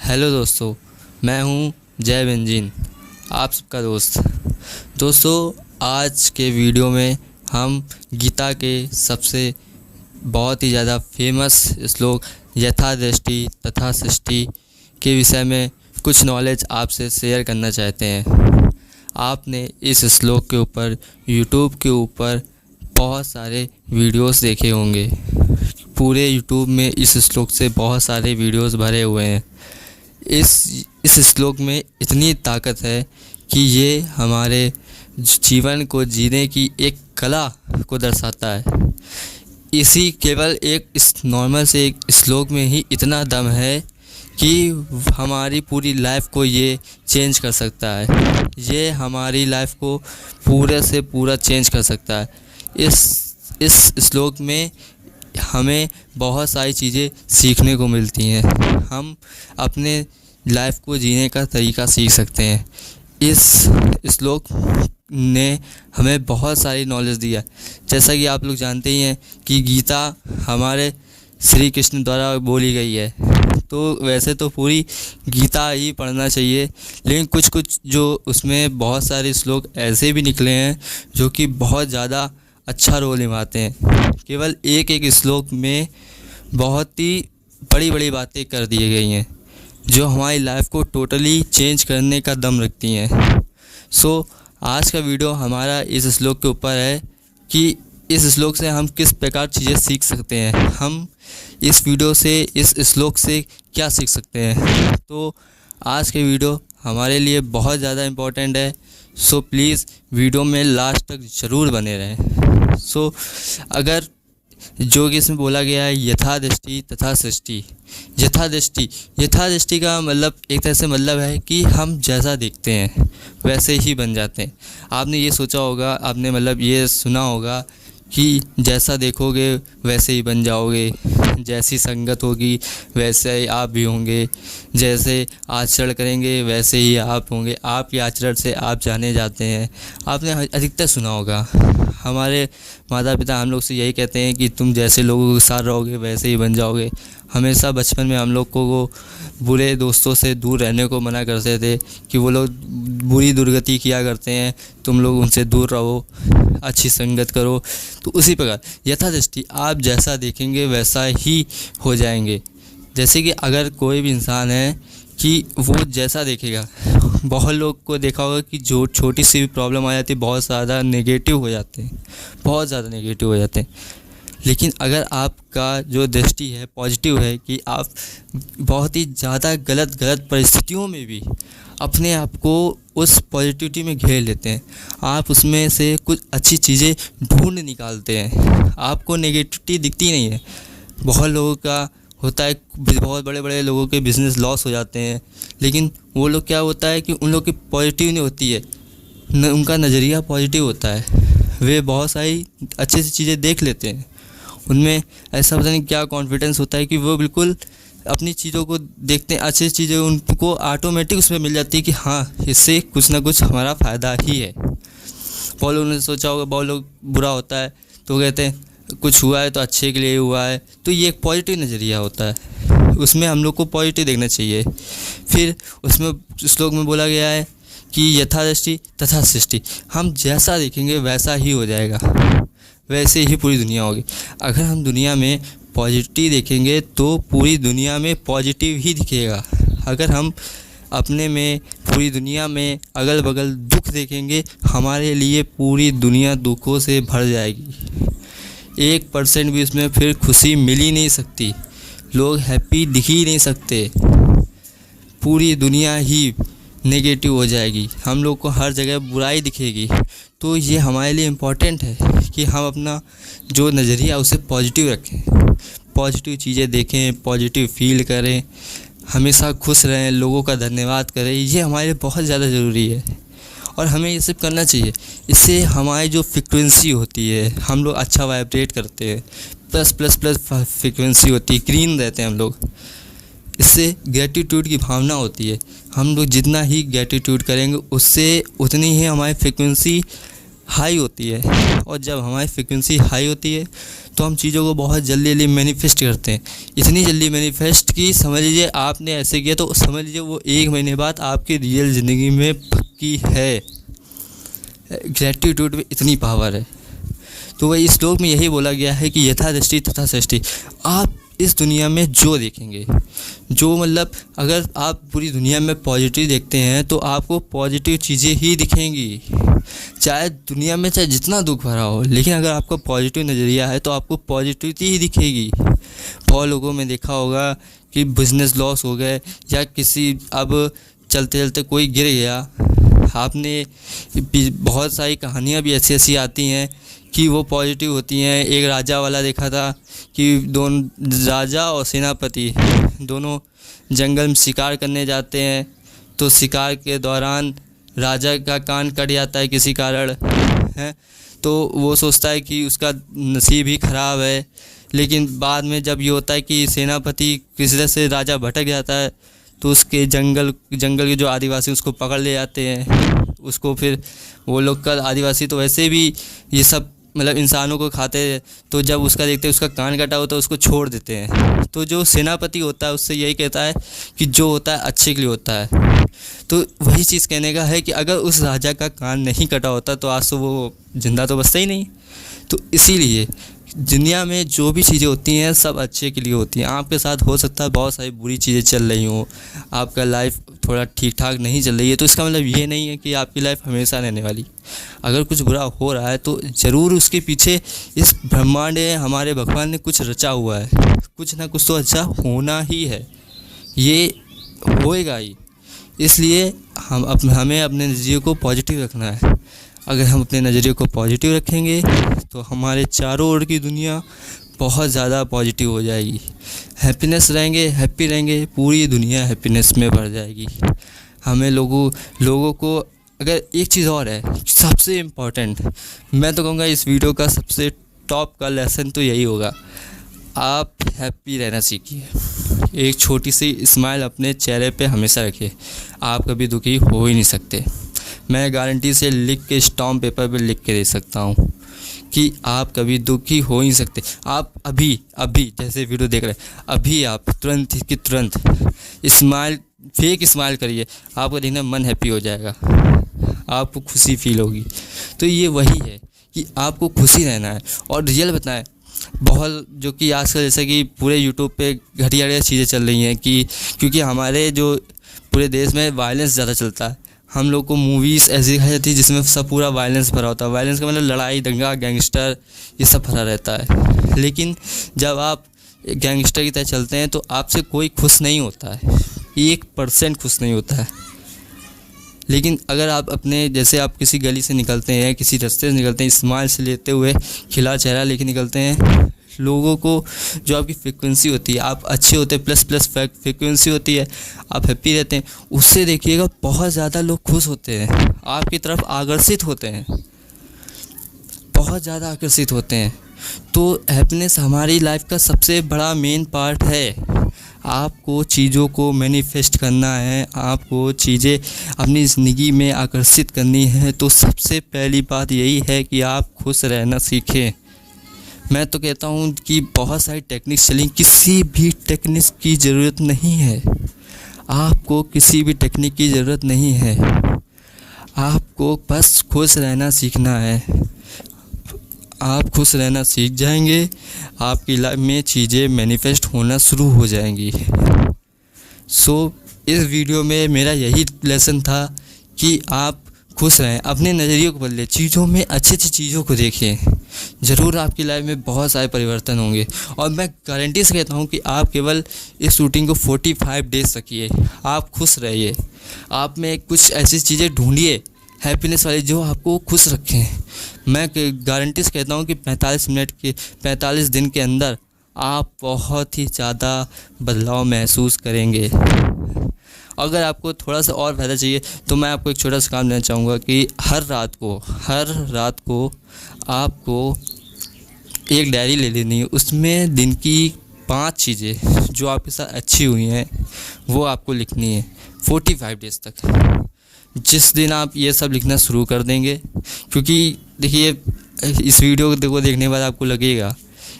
Hello दोस्तों, मैं हूं जय बेंजीन, आप सबका दोस्त। दोस्तों, आज के वीडियो में हम गीता के सबसे बहुत ही ज़्यादा फेमस श्लोक यथा दृष्टि तथा सृष्टि के विषय में कुछ नॉलेज आपसे शेयर करना चाहते हैं। आपने इस श्लोक के ऊपर यूट्यूब के ऊपर बहुत सारे वीडियोस देखे होंगे। पूरे यूट्यूब में इस श्लोक से बहुत सारे वीडियोस भरे हुए हैं। इस श्लोक में इतनी ताकत है कि ये हमारे जीवन को जीने की एक कला को दर्शाता है। इसी केवल एक इस नॉर्मल से एक श्लोक में ही इतना दम है कि हमारी पूरी लाइफ को ये चेंज कर सकता है। ये हमारी लाइफ को पूरे से पूरा चेंज कर सकता है। इस श्लोक में हमें बहुत सारी चीज़ें सीखने को मिलती हैं। हम अपने लाइफ को जीने का तरीका सीख सकते हैं। इस श्लोक ने हमें बहुत सारी नॉलेज दिया। जैसा कि आप लोग जानते ही हैं कि गीता हमारे श्री कृष्ण द्वारा बोली गई है, तो वैसे तो पूरी गीता ही पढ़ना चाहिए, लेकिन कुछ जो उसमें बहुत सारे श्लोक ऐसे भी निकले हैं जो कि बहुत ज़्यादा अच्छा रोल निभाते हैं। केवल एक श्लोक में बहुत ही बड़ी बड़ी बातें कर दी गई हैं जो हमारी लाइफ को टोटली चेंज करने का दम रखती हैं। आज का वीडियो हमारा इस श्लोक के ऊपर है कि इस श्लोक से हम किस प्रकार चीज़ें सीख सकते हैं, हम इस वीडियो से इस श्लोक से क्या सीख सकते हैं। तो आज के वीडियो हमारे लिए बहुत ज़्यादा इम्पोर्टेंट है। प्लीज़ वीडियो में लास्ट तक ज़रूर बने रहें। अगर जो कि इसमें बोला गया है यथा दृष्टि तथा सृष्टि। यथा दृष्टि का मतलब एक तरह से मतलब है कि हम जैसा देखते हैं वैसे ही बन जाते हैं। आपने ये सोचा होगा, आपने मतलब ये सुना होगा कि जैसा देखोगे वैसे ही बन जाओगे, जैसी संगत होगी वैसे ही आप भी होंगे, जैसे आचरण करेंगे वैसे ही आप होंगे, आपके आचरण से आप जाने जाते हैं। आपने अधिकतर सुना होगा। हमारे माता पिता हम लोग से यही कहते हैं कि तुम जैसे लोगों के साथ रहोगे वैसे ही बन जाओगे। हमेशा बचपन में हम लोग को बुरे दोस्तों से दूर रहने को मना करते थे कि वो लोग बुरी दुर्गति किया करते हैं, तुम लोग उनसे दूर रहो, अच्छी संगत करो। तो उसी प्रकार यथा दृष्टि, आप जैसा देखेंगे वैसा ही हो जाएंगे। जैसे कि अगर कोई भी इंसान है कि वो जैसा देखेगा, बहुत लोग को देखा होगा कि जो छोटी सी भी प्रॉब्लम आ जाती है बहुत ज़्यादा नेगेटिव हो जाते हैं। लेकिन अगर आपका जो दृष्टि है पॉजिटिव है कि आप बहुत ही ज़्यादा गलत परिस्थितियों में भी अपने आप को उस पॉजिटिविटी में घेर लेते हैं, आप उसमें से कुछ अच्छी चीज़ें ढूंढ निकालते हैं, आपको नेगेटिविटी दिखती नहीं है। बहुत लोगों का होता है, बहुत बड़े लोगों के बिज़नेस लॉस हो जाते हैं, लेकिन वो लोग क्या होता है कि उन लोग की पॉजिटिव नहीं होती है, उनका नज़रिया पॉजिटिव होता है। वे बहुत सारी अच्छी सी चीज़ें देख लेते हैं, उनमें ऐसा पता नहीं क्या कॉन्फिडेंस होता है कि वो बिल्कुल अपनी चीज़ों को देखते हैं, अच्छी चीज़ें उनको ऑटोमेटिक उसमें मिल जाती है कि हाँ, इससे कुछ ना कुछ हमारा फ़ायदा ही है। बहुत लोगों ने सोचा होगा, बहुत लोग बुरा होता है तो कहते हैं कुछ हुआ है तो अच्छे के लिए हुआ है, तो ये एक पॉजिटिव नज़रिया होता है, उसमें हम लोग को पॉजिटिव देखना चाहिए। फिर उसमें श्लोक में बोला गया है कि यथा दृष्टि तथा सृष्टि, हम जैसा देखेंगे वैसा ही हो जाएगा, वैसे ही पूरी दुनिया होगी। अगर हम दुनिया में पॉजिटिव देखेंगे तो पूरी दुनिया में पॉजिटिव ही दिखेगा। अगर हम अपने में पूरी दुनिया में अगल बगल दुख देखेंगे, हमारे लिए पूरी दुनिया दुखों से भर जाएगी। 1% भी उसमें फिर खुशी मिल ही नहीं सकती, लोग हैप्पी दिख ही नहीं सकते, पूरी दुनिया ही नेगेटिव हो जाएगी, हम लोग को हर जगह बुराई दिखेगी। तो ये हमारे लिए इम्पोर्टेंट है कि हम अपना जो नज़रिया उसे पॉजिटिव रखें, पॉजिटिव चीज़ें देखें, पॉजिटिव फील करें, हमेशा खुश रहें, लोगों का धन्यवाद करें। ये हमारे लिए बहुत ज़्यादा ज़रूरी है और हमें ये सब करना चाहिए। इससे हमारी जो फ्रिक्वेंसी होती है, हम लोग अच्छा वाइब्रेट करते हैं, प्लस फ्रिक्वेंसी होती है, ग्रीन रहते हैं हम लोग। इससे ग्रेटिट्यूड की भावना होती है, हम लोग जितना ही ग्रेटिट्यूड करेंगे उससे उतनी ही हमारी फ्रिक्वेंसी हाई होती है और जब हमारी फ्रिक्वेंसी हाई होती है तो हम चीज़ों को बहुत जल्दी जल्दी मैनिफेस्ट करते हैं। इतनी जल्दी मैनिफेस्ट कि समझ लीजिए आपने ऐसे किया तो समझ लीजिए वो 1 महीने बाद आपकी रियल ज़िंदगी में पक्की है। ग्रेटिट्यूड में इतनी पावर है। तो वही इस श्लोक में यही बोला गया है कि यथा दृष्टि तथा सृष्टि। आप इस दुनिया में जो देखेंगे, जो मतलब अगर आप पूरी दुनिया में पॉजिटिव देखते हैं तो आपको पॉजिटिव चीज़ें ही दिखेंगी। चाहे दुनिया में चाहे जितना दुख भरा हो, लेकिन अगर आपका पॉजिटिव नज़रिया है तो आपको पॉजिटिविटी ही दिखेगी। बहुत लोगों में देखा होगा कि बिजनेस लॉस हो गए या किसी अब चलते चलते कोई गिर गया। आपने बहुत सारी कहानियाँ भी ऐसी ऐसी आती हैं कि वो पॉजिटिव होती हैं। एक राजा वाला देखा था कि दोनों राजा और सेनापति दोनों जंगल में शिकार करने जाते हैं, तो शिकार के दौरान राजा का कान कट जाता है किसी कारण है, तो वो सोचता है कि उसका नसीब ही ख़राब है। लेकिन बाद में जब ये होता है कि सेनापति किसी तरह से राजा भटक जाता है तो उसके जंगल के जो आदिवासी उसको पकड़ ले जाते हैं। उसको फिर वो लोग का आदिवासी तो वैसे भी ये सब मतलब इंसानों को खाते हैं, तो जब उसका देखते हैं उसका कान कटा होता है उसको छोड़ देते हैं। तो जो सेनापति होता है उससे यही कहता है कि जो होता है अच्छे के लिए होता है। तो वही चीज़ कहने का है कि अगर उस राजा का कान नहीं कटा होता तो आज तो वो जिंदा तो बचता ही नहीं। तो इसीलिए दुनिया में जो भी चीज़ें होती हैं सब अच्छे के लिए होती हैं। आपके साथ हो सकता है बहुत सारी बुरी चीज़ें चल रही हों, आपका लाइफ थोड़ा ठीक ठाक नहीं चल रही है, तो इसका मतलब ये नहीं है कि आपकी लाइफ हमेशा रहने वाली। अगर कुछ बुरा हो रहा है तो ज़रूर उसके पीछे इस ब्रह्मांड में हमारे भगवान ने कुछ रचा हुआ है, कुछ ना कुछ तो अच्छा होना ही है, ये होएगा ही। इसलिए हमें अपने नज़रिए को पॉजिटिव रखना है। अगर हम अपने नज़रिए को पॉजिटिव रखेंगे तो हमारे चारों ओर की दुनिया बहुत ज़्यादा पॉजिटिव हो जाएगी। हैप्पीनेस रहेंगे, हैप्पी रहेंगे, पूरी दुनिया हैप्पीनेस में भर जाएगी। हमें लोगों को अगर एक चीज़ और है सबसे इम्पॉर्टेंट, मैं तो कहूँगा इस वीडियो का सबसे टॉप का लेसन तो यही होगा, आप हैप्पी रहना सीखिए। एक छोटी सी स्माइल अपने चेहरे पे हमेशा रखिए, आप कभी दुखी हो ही नहीं सकते। मैं गारंटी से लिख के स्टॉम्प पेपर पे लिख के दे सकता हूँ कि आप कभी दुखी हो ही नहीं सकते। आप अभी जैसे वीडियो देख रहे हैं, अभी आप तुरंत की तुरंत फेक स्माइल करिए, आपको देखना मन हैप्पी हो जाएगा, आपको खुशी फील होगी। तो ये वही है कि आपको खुशी रहना है और रियल बताएं। बहुत जो कि आजकल जैसे कि पूरे यूट्यूब पे घटिया चीज़ें चल रही हैं कि क्योंकि हमारे जो पूरे देश में वायलेंस ज़्यादा चलता है, हम लोग को मूवीज़ ऐसी दिखाई जाती है जिसमें सब पूरा वायलेंस भरा होता है। वायलेंस का मतलब लड़ाई दंगा गैंगस्टर ये सब भरा रहता है। लेकिन जब आप गैंगस्टर की तरह चलते हैं तो आपसे कोई खुश नहीं होता है, 1% खुश नहीं होता है। लेकिन अगर आप अपने जैसे आप किसी गली से निकलते हैं, किसी रास्ते से निकलते हैं, स्माइल से लेते हुए खिला चेहरा लेके निकलते हैं, लोगों को जो आपकी फ्रिक्वेंसी होती है, आप अच्छे होते हैं, प्लस फ्रिक्वेंसी होती है, आप हैप्पी रहते हैं, उससे देखिएगा बहुत ज़्यादा लोग खुश होते हैं, आपकी तरफ आकर्षित होते हैं, बहुत ज़्यादा आकर्षित होते हैं। तो हैप्पीनेस हमारी लाइफ का सबसे बड़ा मेन पार्ट है। आपको चीज़ों को मैनिफेस्ट करना है, आपको चीज़ें अपनी ज़िंदगी में आकर्षित करनी है, तो सबसे पहली बात यही है कि आप खुश रहना सीखें। मैं तो कहता हूँ कि बहुत सारी टेक्निक्स चली, किसी भी टेक्निक की ज़रूरत नहीं है, आपको किसी भी टेक्निक की ज़रूरत नहीं है, आपको बस खुश रहना सीखना है। आप खुश रहना सीख जाएंगे, आपकी लाइफ में चीज़ें मैनिफेस्ट होना शुरू हो जाएंगी। इस वीडियो में मेरा यही लेसन था कि आप खुश रहें, अपने नज़रिए को बदलें, चीज़ों में अच्छी चीज़ों को देखें, ज़रूर आपकी लाइफ में बहुत सारे परिवर्तन होंगे। और मैं गारंटी से कहता हूँ कि आप केवल इस शूटिंग को 45 डेज़ रखिए, आप खुश रहिए, आप में कुछ ऐसी चीज़ें ढूंढिए हैप्पीनेस वाली जो आपको खुश रखें। मैं गारंटी से कहता हूँ कि 45 दिन के अंदर आप बहुत ही ज़्यादा बदलाव महसूस करेंगे। अगर आपको थोड़ा सा और फ़ायदा चाहिए तो मैं आपको एक छोटा सा काम देना चाहूँगा कि हर रात को आपको एक डायरी ले लेनी है, उसमें दिन की 5 चीज़ें जो आपके साथ अच्छी हुई हैं वो आपको लिखनी है 45 डेज़ तक। जिस दिन आप ये सब लिखना शुरू कर देंगे, क्योंकि देखिए इस वीडियो को देखने के बाद आपको लगेगा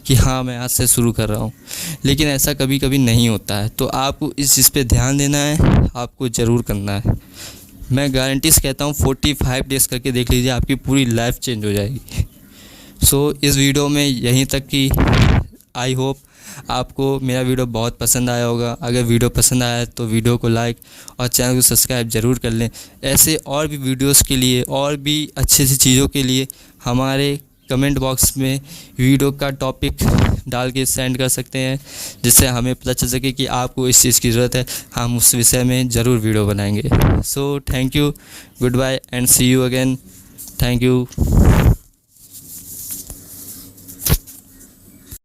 कि हाँ मैं आज से शुरू कर रहा हूँ, लेकिन ऐसा कभी कभी नहीं होता है। तो आपको इस चीज़ पे ध्यान देना है, आपको ज़रूर करना है। मैं गारंटी से कहता हूँ 45 डेज़ करके देख लीजिए, आपकी पूरी लाइफ चेंज हो जाएगी। सो इस वीडियो में यहीं तक कि आई होप आपको मेरा वीडियो बहुत पसंद आया होगा। अगर वीडियो पसंद आया तो वीडियो को लाइक और चैनल को सब्सक्राइब ज़रूर कर लें। ऐसे और भी वीडियोस के लिए और भी अच्छी अच्छी चीज़ों के लिए हमारे कमेंट बॉक्स में वीडियो का टॉपिक डाल के सेंड कर सकते हैं, जिससे हमें पता चल सके कि आपको इस चीज़ की ज़रूरत है। हम उस विषय में ज़रूर वीडियो बनाएंगे। So thank you, goodbye and see you again. Thank you.